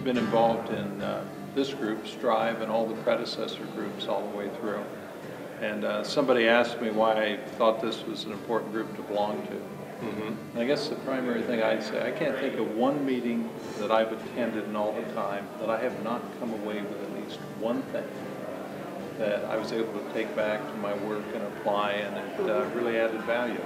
we've been involved in this group, Stryve, and all the predecessor groups all the way through. And somebody asked me why I thought this was an important group to belong to. And I guess the primary thing I'd say, I can't think of one meeting that I've attended in all the time that I have not come away with at least one thing that I was able to take back to my work and apply, and it really added value.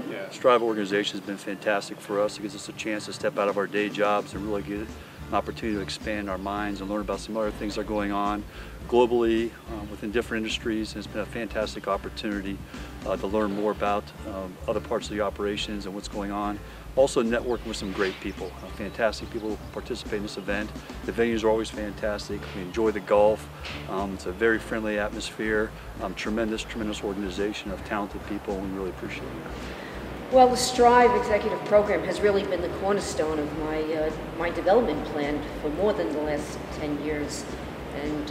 Yeah, Stryve organization has been fantastic for us. It gives us a chance to step out of our day jobs and really get an opportunity to expand our minds and learn about some other things that are going on globally within different industries. And it's been a fantastic opportunity to learn more about other parts of the operations and what's going on. Also networking with some great people, fantastic people who participate in this event. The venues are always fantastic. We enjoy the golf. It's a very friendly atmosphere. Tremendous organization of talented people, and we really appreciate it. Well, the Stryve executive program has really been the cornerstone of my development plan for more than the last 10 years. And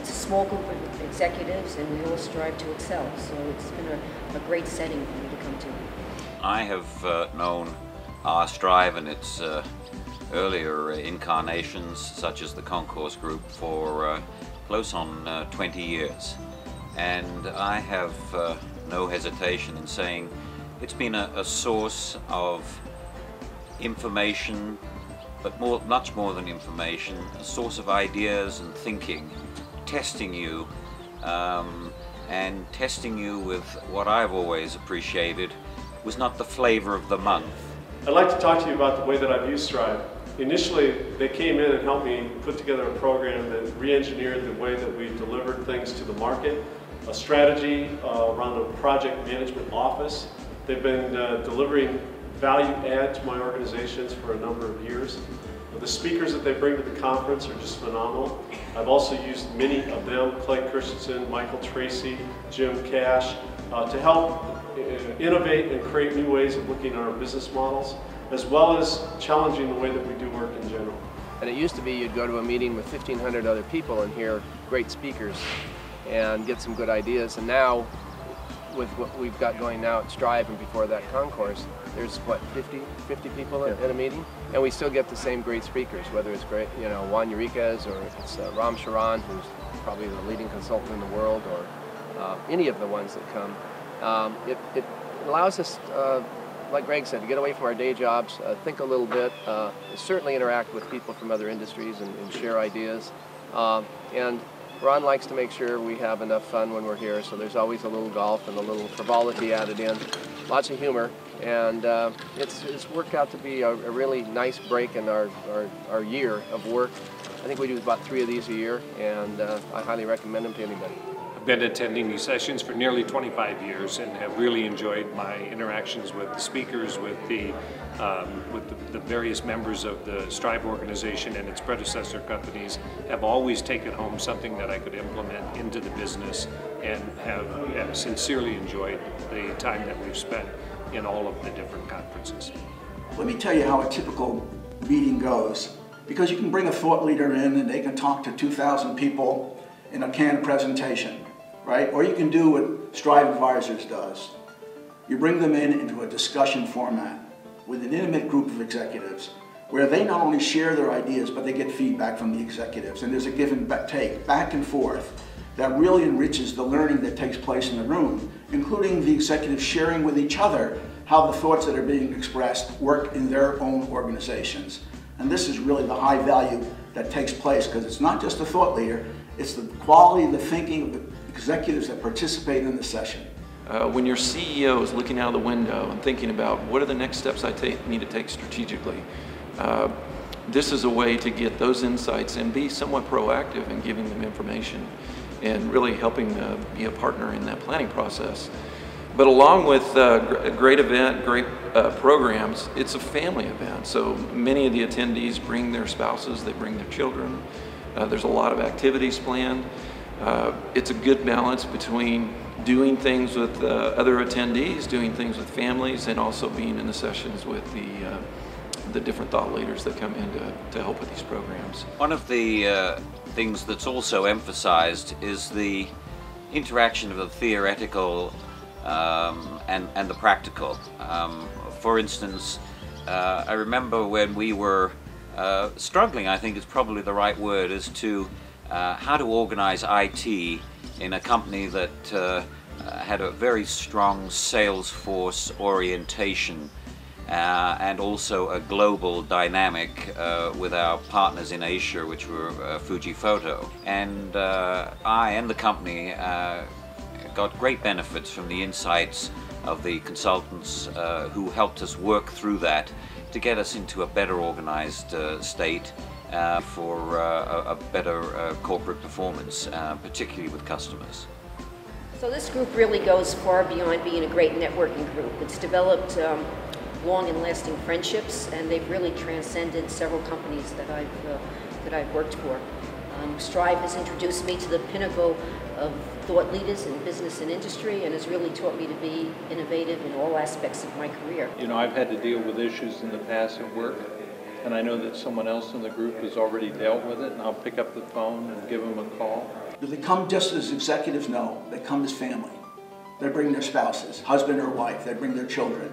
it's a small group of executives, and we all strive to excel. So it's been a great setting for me to come to. I have known Stryve and its earlier incarnations, such as the Concourse Group, for close on 20 years. And I have no hesitation in saying it's been a source of information, but much more than information, a source of ideas and thinking, testing you, and testing you with what I've always appreciated was not the flavor of the month. I'd like to talk to you about the way that I've used Stryve. Initially, they came in and helped me put together a program that re-engineered the way that we delivered things to the market, a strategy around a project management office. They've been delivering value add to my organizations for a number of years. The speakers that they bring to the conference are just phenomenal. I've also used many of them, Clay Christensen, Michael Tracy, Jim Cash, to help innovate and create new ways of looking at our business models, as well as challenging the way that we do work in general. And it used to be you'd go to a meeting with 1,500 other people and hear great speakers and get some good ideas. And now, with what we've got going now at Stryve and before that Concourse, there's what, 50 people at a meeting, and we still get the same great speakers, whether it's great, Juan Uriquez, or if it's Ram Charan, who's probably the leading consultant in the world, or any of the ones that come. It allows us, like Greg said, to get away from our day jobs, think a little bit, certainly interact with people from other industries and share ideas. And Ron likes to make sure we have enough fun when we're here, so there's always a little golf and a little frivolity added in. Lots of humor, and it's worked out to be a really nice break in our year of work. I think we do about 3 of these a year, and I highly recommend them to anybody. I've been attending these sessions for nearly 25 years and have really enjoyed my interactions with the speakers, with the various members of the Stryve organization and its predecessor companies. Have always taken home something that I could implement into the business, and have sincerely enjoyed the time that we've spent in all of the different conferences. Let me tell you how a typical meeting goes, because you can bring a thought leader in and they can talk to 2,000 people in a canned presentation. Right? Or you can do what Stryve Advisors does. You bring them into a discussion format with an intimate group of executives where they not only share their ideas, but they get feedback from the executives. And there's a give and take, back and forth, that really enriches the learning that takes place in the room, including the executives sharing with each other how the thoughts that are being expressed work in their own organizations. And this is really the high value that takes place, because it's not just a thought leader, it's the quality of the thinking of the executives that participate in the session. When your CEO is looking out of the window and thinking about what are the next steps I need to take strategically, this is a way to get those insights and be somewhat proactive in giving them information and really helping be a partner in that planning process. But along with a great event, great programs, it's a family event. So many of the attendees bring their spouses, they bring their children. There's a lot of activities planned. It's a good balance between doing things with other attendees, doing things with families, and also being in the sessions with the different thought leaders that come in to help with these programs. One of the things that's also emphasized is the interaction of the theoretical and the practical. For instance, I remember when we were struggling, I think is probably the right word, as to how to organize IT in a company that had a very strong sales force orientation and also a global dynamic with our partners in Asia, which were Fuji Photo. And I and the company got great benefits from the insights of the consultants who helped us work through that to get us into a better organized state for a better corporate performance, particularly with customers. So this group really goes far beyond being a great networking group. It's developed long and lasting friendships, and they've really transcended several companies that I've worked for. Stryve has introduced me to the pinnacle of thought leaders in business and industry, and has really taught me to be innovative in all aspects of my career. You know, I've had to deal with issues in the past at work, and I know that someone else in the group has already dealt with it, and I'll pick up the phone and give them a call. Do they come just as executives? No, they come as family. They bring their spouses, husband or wife, they bring their children.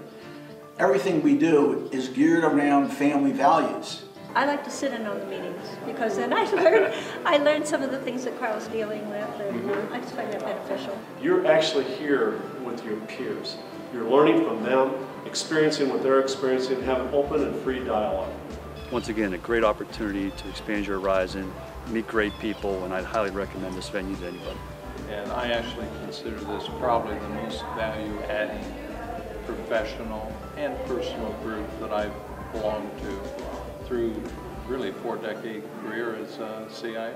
Everything we do is geared around family values. I like to sit in on the meetings because then I learn some of the things that Carl's dealing with, and I just find that beneficial. You're actually here with your peers. You're learning from them, experiencing what they're experiencing, have an open and free dialogue. Once again, a great opportunity to expand your horizon, meet great people, and I'd highly recommend this venue to anybody. And I actually consider this probably the most value-adding professional and personal group that I've belonged to through really a 4-decade career as a CIO.